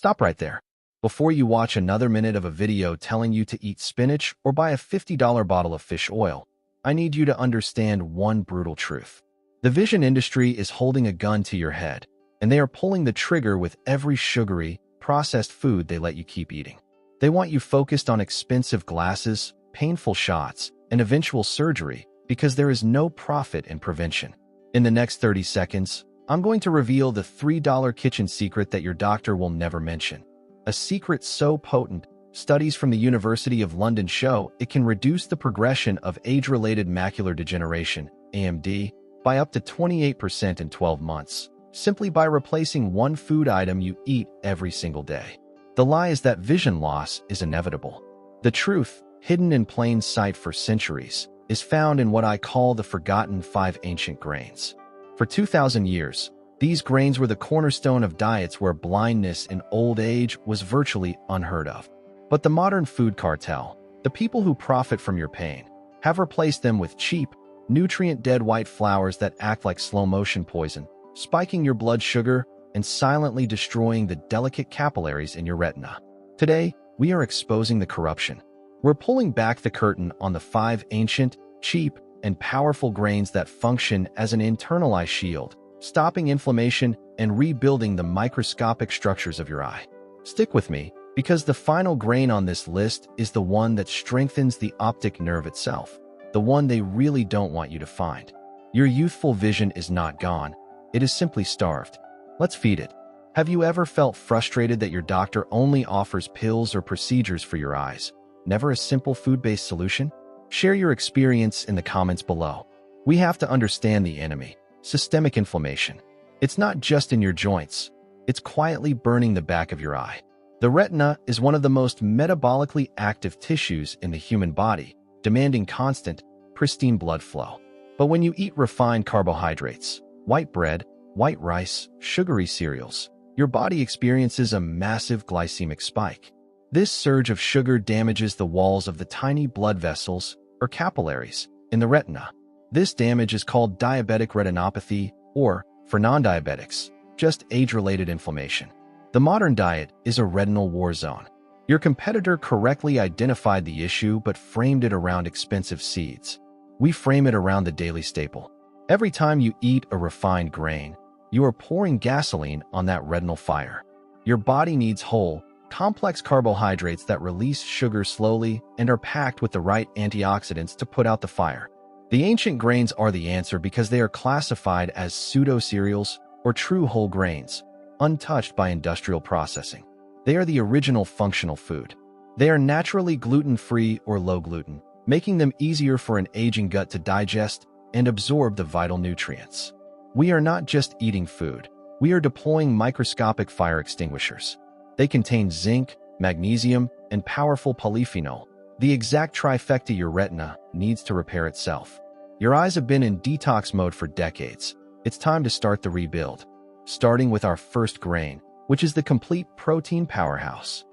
Stop right there. Before you watch another minute of a video telling you to eat spinach or buy a $50 bottle of fish oil, I need you to understand one brutal truth. The vision industry is holding a gun to your head, and they are pulling the trigger with every sugary, processed food they let you keep eating. They want you focused on expensive glasses, painful shots, and eventual surgery because there is no profit in prevention. In the next 30 seconds, I'm going to reveal the $3 kitchen secret that your doctor will never mention. A secret so potent, studies from the University of London show it can reduce the progression of age-related macular degeneration, AMD, by up to 28% in 12 months, simply by replacing one food item you eat every single day. The lie is that vision loss is inevitable. The truth, hidden in plain sight for centuries, is found in what I call the forgotten 5 ancient grains. For 2,000 years, these grains were the cornerstone of diets where blindness in old age was virtually unheard of. But the modern food cartel, the people who profit from your pain, have replaced them with cheap, nutrient-dead white flours that act like slow-motion poison, spiking your blood sugar and silently destroying the delicate capillaries in your retina. Today, we are exposing the corruption. We're pulling back the curtain on the 5 ancient, cheap, and powerful grains that function as an internalized shield, stopping inflammation and rebuilding the microscopic structures of your eye. Stick with me, because the final grain on this list is the one that strengthens the optic nerve itself, the one they really don't want you to find. Your youthful vision is not gone, it is simply starved. Let's feed it. Have you ever felt frustrated that your doctor only offers pills or procedures for your eyes, never a simple food-based solution? Share your experience in the comments below. We have to understand the enemy, systemic inflammation. It's not just in your joints, it's quietly burning the back of your eye. The retina is one of the most metabolically active tissues in the human body, demanding constant, pristine blood flow. But when you eat refined carbohydrates, white bread, white rice, sugary cereals, your body experiences a massive glycemic spike. This surge of sugar damages the walls of the tiny blood vessels, or capillaries, in the retina. This damage is called diabetic retinopathy, or, for non-diabetics, just age-related inflammation. The modern diet is a retinal war zone. Your competitor correctly identified the issue but framed it around expensive seeds. We frame it around the daily staple. Every time you eat a refined grain, you are pouring gasoline on that retinal fire. Your body needs whole, complex carbohydrates that release sugar slowly and are packed with the right antioxidants to put out the fire. The ancient grains are the answer because they are classified as pseudo-cereals or true whole grains, untouched by industrial processing. They are the original functional food. They are naturally gluten-free or low gluten, making them easier for an aging gut to digest and absorb the vital nutrients. We are not just eating food, we are deploying microscopic fire extinguishers. They contain zinc, magnesium, and powerful polyphenol, the exact trifecta your retina needs to repair itself. Your eyes have been in detox mode for decades. It's time to start the rebuild, starting with our first grain, which is the complete protein powerhouse.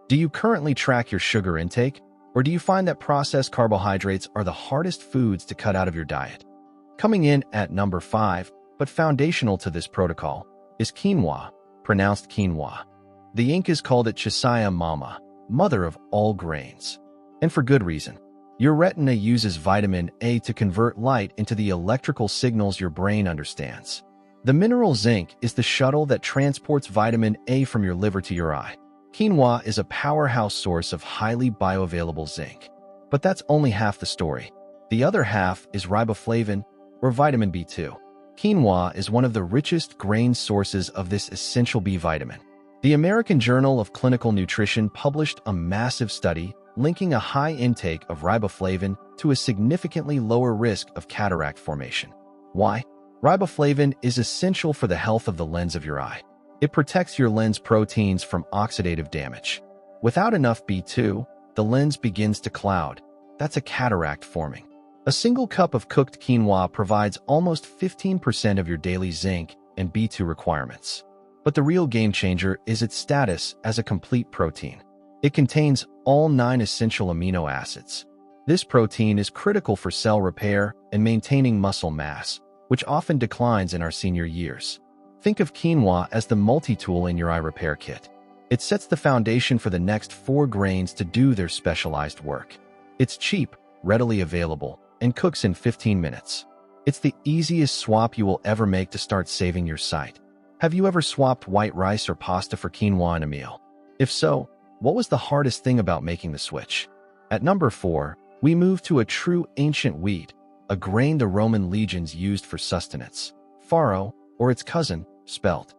Do you currently track your sugar intake, or do you find that processed carbohydrates are the hardest foods to cut out of your diet? Coming in at number 5, but foundational to this protocol, is quinoa, pronounced quinoa. The Incas called it Chisaya Mama, mother of all grains. And for good reason. Your retina uses vitamin A to convert light into the electrical signals your brain understands. The mineral zinc is the shuttle that transports vitamin A from your liver to your eye. Quinoa is a powerhouse source of highly bioavailable zinc. But that's only half the story. The other half is riboflavin, or vitamin B2. Quinoa is one of the richest grain sources of this essential B vitamin. The American Journal of Clinical Nutrition published a massive study linking a high intake of riboflavin to a significantly lower risk of cataract formation. Why? Riboflavin is essential for the health of the lens of your eye. It protects your lens proteins from oxidative damage. Without enough B2, the lens begins to cloud. That's a cataract forming. A single cup of cooked quinoa provides almost 15% of your daily zinc and B2 requirements. But the real game changer is its status as a complete protein. It contains all 9 essential amino acids. This protein is critical for cell repair and maintaining muscle mass, which often declines in our senior years. Think of quinoa as the multi-tool in your eye repair kit. It sets the foundation for the next 4 grains to do their specialized work. It's cheap, readily available, and cooks in 15 minutes. It's the easiest swap you will ever make to start saving your sight. Have you ever swapped white rice or pasta for quinoa in a meal? If so, what was the hardest thing about making the switch? At number 4, we move to a true ancient wheat, a grain the Roman legions used for sustenance, farro, or its cousin, spelt.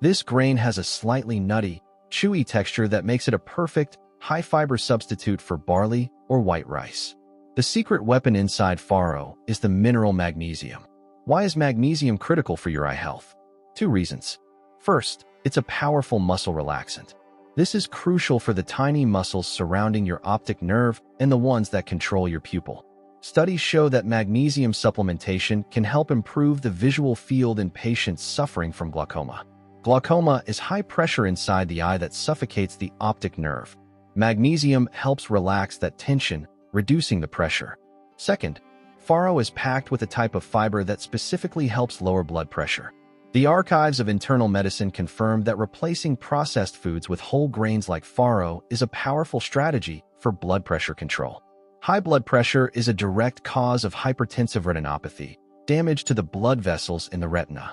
This grain has a slightly nutty, chewy texture that makes it a perfect, high-fiber substitute for barley or white rice. The secret weapon inside farro is the mineral magnesium. Why is magnesium critical for your eye health? 2 reasons. First, it's a powerful muscle relaxant. This is crucial for the tiny muscles surrounding your optic nerve and the ones that control your pupil. Studies show that magnesium supplementation can help improve the visual field in patients suffering from glaucoma. Glaucoma is high pressure inside the eye that suffocates the optic nerve. Magnesium helps relax that tension, reducing the pressure. Second, farro is packed with a type of fiber that specifically helps lower blood pressure. The archives of internal medicine confirm that replacing processed foods with whole grains like farro is a powerful strategy for blood pressure control. High blood pressure is a direct cause of hypertensive retinopathy, damage to the blood vessels in the retina.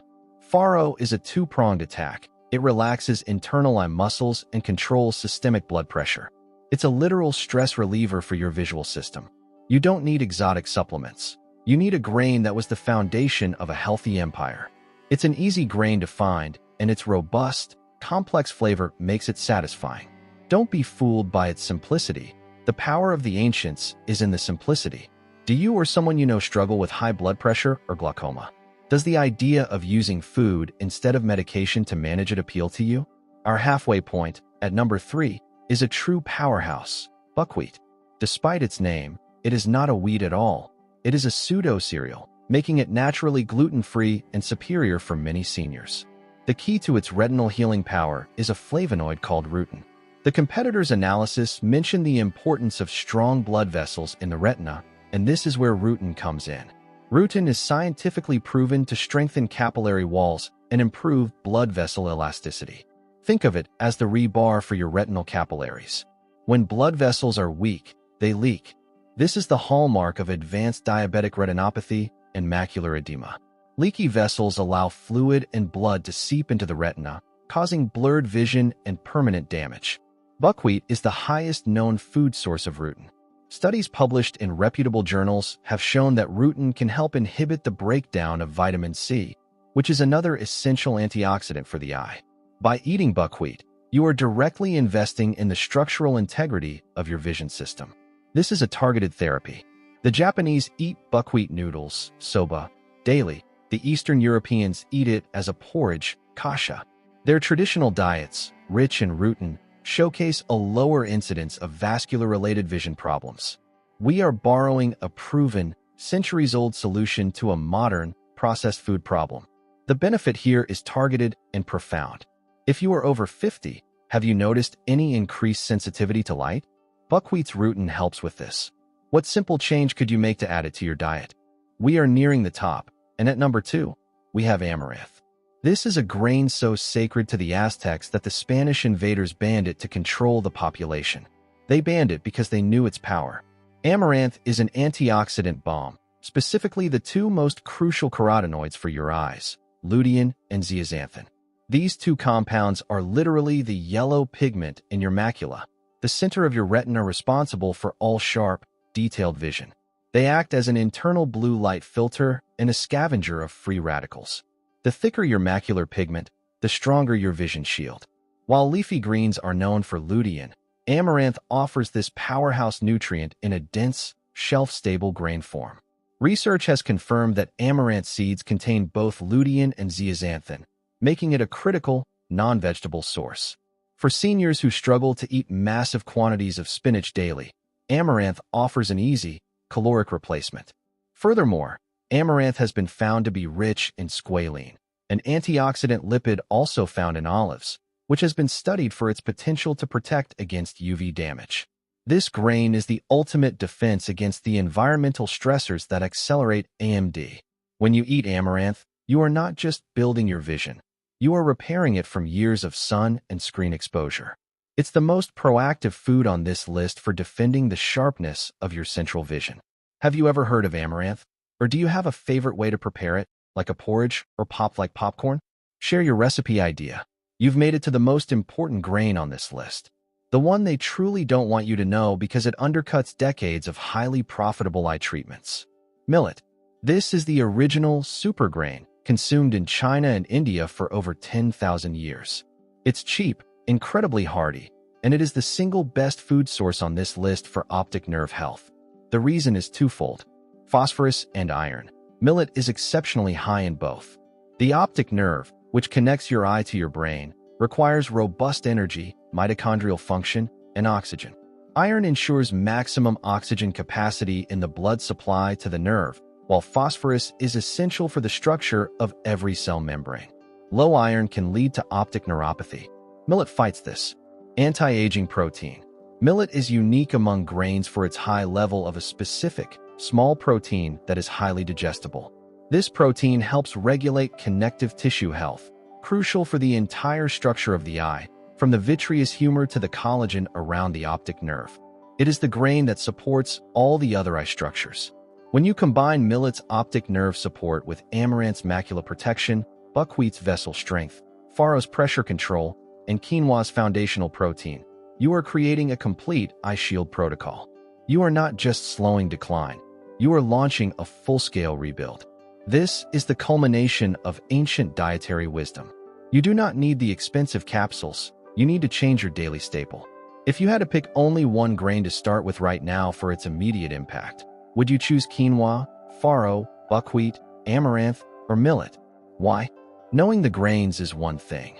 Farro is a 2-pronged attack. It relaxes internal eye muscles and controls systemic blood pressure. It's a literal stress reliever for your visual system. You don't need exotic supplements. You need a grain that was the foundation of a healthy empire. It's an easy grain to find, and its robust, complex flavor makes it satisfying. Don't be fooled by its simplicity. The power of the ancients is in the simplicity. Do you or someone you know struggle with high blood pressure or glaucoma? Does the idea of using food instead of medication to manage it appeal to you? Our halfway point, at number 3, is a true powerhouse, buckwheat. Despite its name, it is not a wheat at all. It is a pseudo-cereal, making it naturally gluten-free and superior for many seniors. The key to its retinal healing power is a flavonoid called rutin. The competitor's analysis mentioned the importance of strong blood vessels in the retina, and this is where rutin comes in. Rutin is scientifically proven to strengthen capillary walls and improve blood vessel elasticity. Think of it as the rebar for your retinal capillaries. When blood vessels are weak, they leak. This is the hallmark of advanced diabetic retinopathy and macular edema. Leaky vessels allow fluid and blood to seep into the retina, causing blurred vision and permanent damage. Buckwheat is the highest known food source of rutin. Studies published in reputable journals have shown that rutin can help inhibit the breakdown of vitamin C, which is another essential antioxidant for the eye. By eating buckwheat, you are directly investing in the structural integrity of your vision system. This is a targeted therapy. The Japanese eat buckwheat noodles, soba, daily. The Eastern Europeans eat it as a porridge, kasha. Their traditional diets, rich in rutin, showcase a lower incidence of vascular-related vision problems. We are borrowing a proven, centuries-old solution to a modern, processed food problem. The benefit here is targeted and profound. If you are over 50, have you noticed any increased sensitivity to light? Buckwheat's rutin helps with this. What simple change could you make to add it to your diet? We are nearing the top, and at number 2, we have amaranth. This is a grain so sacred to the Aztecs that the Spanish invaders banned it to control the population. They banned it because they knew its power. Amaranth is an antioxidant bomb, specifically the 2 most crucial carotenoids for your eyes, lutein and zeaxanthin. These 2 compounds are literally the yellow pigment in your macula, the center of your retina responsible for all sharp, detailed vision. They act as an internal blue light filter and a scavenger of free radicals. The thicker your macular pigment, the stronger your vision shield. While leafy greens are known for lutein, amaranth offers this powerhouse nutrient in a dense, shelf-stable grain form. Research has confirmed that amaranth seeds contain both lutein and zeaxanthin, making it a critical, non-vegetable source. For seniors who struggle to eat massive quantities of spinach daily, amaranth offers an easy, caloric replacement. Furthermore, amaranth has been found to be rich in squalene, an antioxidant lipid also found in olives, which has been studied for its potential to protect against UV damage. This grain is the ultimate defense against the environmental stressors that accelerate AMD. When you eat amaranth, you are not just building your vision. You are repairing it from years of sun and screen exposure. It's the most proactive food on this list for defending the sharpness of your central vision. Have you ever heard of amaranth? Or do you have a favorite way to prepare it, like a porridge or pop like popcorn? Share your recipe idea. You've made it to the most important grain on this list. The one they truly don't want you to know because it undercuts decades of highly profitable eye treatments. Millet. This is the original super grain, consumed in China and India for over 10,000 years. It's cheap, incredibly hardy, and it is the single best food source on this list for optic nerve health. The reason is twofold: phosphorus and iron. Millet is exceptionally high in both. The optic nerve, which connects your eye to your brain, requires robust energy, mitochondrial function, and oxygen. Iron ensures maximum oxygen capacity in the blood supply to the nerve, while phosphorus is essential for the structure of every cell membrane. Low iron can lead to optic neuropathy. Millet fights this. Anti-aging protein. Millet is unique among grains for its high level of a specific, small protein that is highly digestible. This protein helps regulate connective tissue health, crucial for the entire structure of the eye, from the vitreous humor to the collagen around the optic nerve. It is the grain that supports all the other eye structures. When you combine millet's optic nerve support with amaranth's macula protection, buckwheat's vessel strength, farro's pressure control, and quinoa's foundational protein, you are creating a complete eye shield protocol. You are not just slowing decline, you are launching a full-scale rebuild. This is the culmination of ancient dietary wisdom. You do not need the expensive capsules, you need to change your daily staple. If you had to pick only one grain to start with right now for its immediate impact, would you choose quinoa, farro, buckwheat, amaranth, or millet? Why? Knowing the grains is one thing.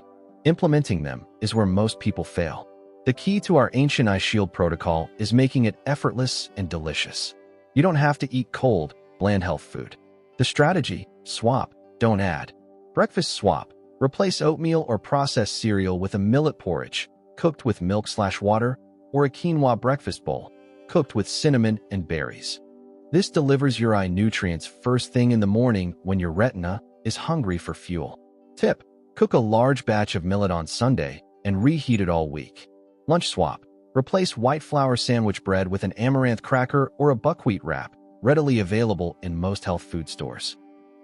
Implementing them is where most people fail. The key to our ancient eye shield protocol is making it effortless and delicious. You don't have to eat cold, bland health food. The strategy: swap, don't add. Breakfast swap. Replace oatmeal or processed cereal with a millet porridge, cooked with milk/water, or a quinoa breakfast bowl, cooked with cinnamon and berries. This delivers your eye nutrients first thing in the morning when your retina is hungry for fuel. Tip: cook a large batch of millet on Sunday and reheat it all week. Lunch swap. Replace white flour sandwich bread with an amaranth cracker or a buckwheat wrap, readily available in most health food stores.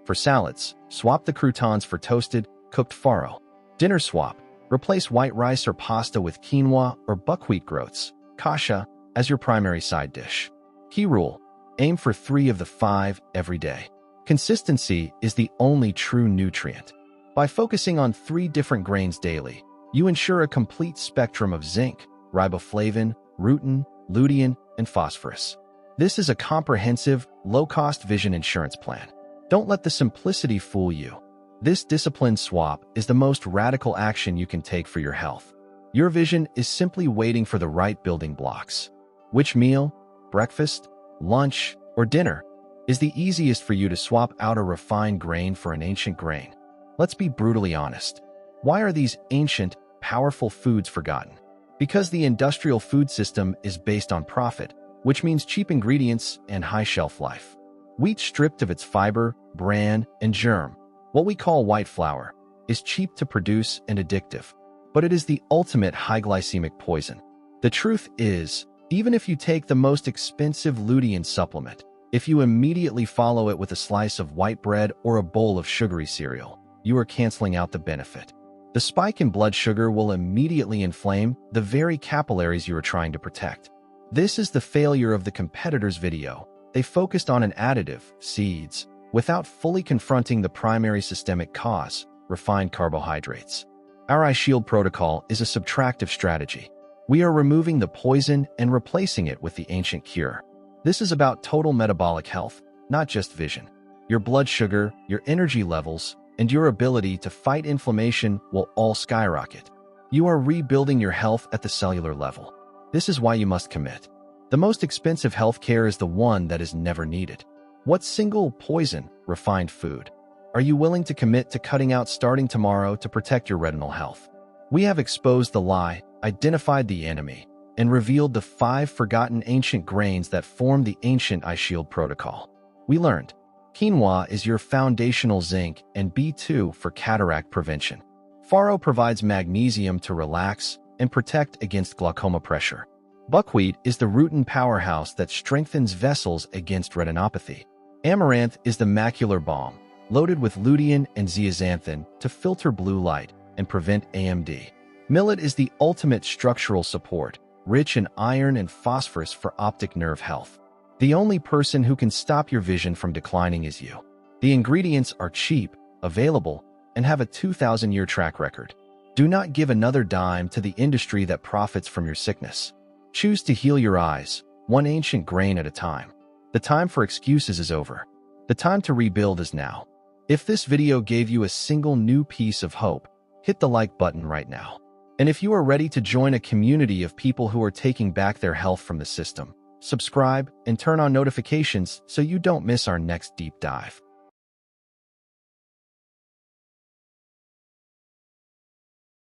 For salads, swap the croutons for toasted, cooked farro. Dinner swap. Replace white rice or pasta with quinoa or buckwheat groats, kasha, as your primary side dish. Key rule: aim for 3 of the 5 every day. Consistency is the only true nutrient. By focusing on 3 different grains daily, you ensure a complete spectrum of zinc, riboflavin, rutin, lutein, and phosphorus. This is a comprehensive, low-cost vision insurance plan. Don't let the simplicity fool you. This disciplined swap is the most radical action you can take for your health. Your vision is simply waiting for the right building blocks. Which meal, breakfast, lunch, or dinner, is the easiest for you to swap out a refined grain for an ancient grain? Let's be brutally honest. Why are these ancient, powerful foods forgotten? Because the industrial food system is based on profit, which means cheap ingredients and high shelf life. Wheat stripped of its fiber, bran, and germ, what we call white flour, is cheap to produce and addictive, but it is the ultimate high glycemic poison. The truth is, even if you take the most expensive lutein supplement, if you immediately follow it with a slice of white bread or a bowl of sugary cereal, you are canceling out the benefit. The spike in blood sugar will immediately inflame the very capillaries you are trying to protect. This is the failure of the competitor's video. They focused on an additive, seeds, without fully confronting the primary systemic cause, refined carbohydrates. Our eye shield protocol is a subtractive strategy. We are removing the poison and replacing it with the ancient cure. This is about total metabolic health, not just vision. Your blood sugar, your energy levels, and your ability to fight inflammation will all skyrocket. You are rebuilding your health at the cellular level. This is why you must commit. The most expensive healthcare is the one that is never needed. What single poison, refined food, are you willing to commit to cutting out starting tomorrow to protect your retinal health? We have exposed the lie, identified the enemy, and revealed the 5 forgotten ancient grains that form the ancient eye shield protocol. We learned quinoa is your foundational zinc and B2 for cataract prevention. Farro provides magnesium to relax and protect against glaucoma pressure. Buckwheat is the rutin powerhouse that strengthens vessels against retinopathy. Amaranth is the macular balm, loaded with lutein and zeaxanthin to filter blue light and prevent AMD. Millet is the ultimate structural support, rich in iron and phosphorus for optic nerve health. The only person who can stop your vision from declining is you. The ingredients are cheap, available, and have a 2,000-year track record. Do not give another dime to the industry that profits from your sickness. Choose to heal your eyes, one ancient grain at a time. The time for excuses is over. The time to rebuild is now. If this video gave you a single new piece of hope, hit the like button right now. And if you are ready to join a community of people who are taking back their health from the system, subscribe and turn on notifications so you don't miss our next deep dive.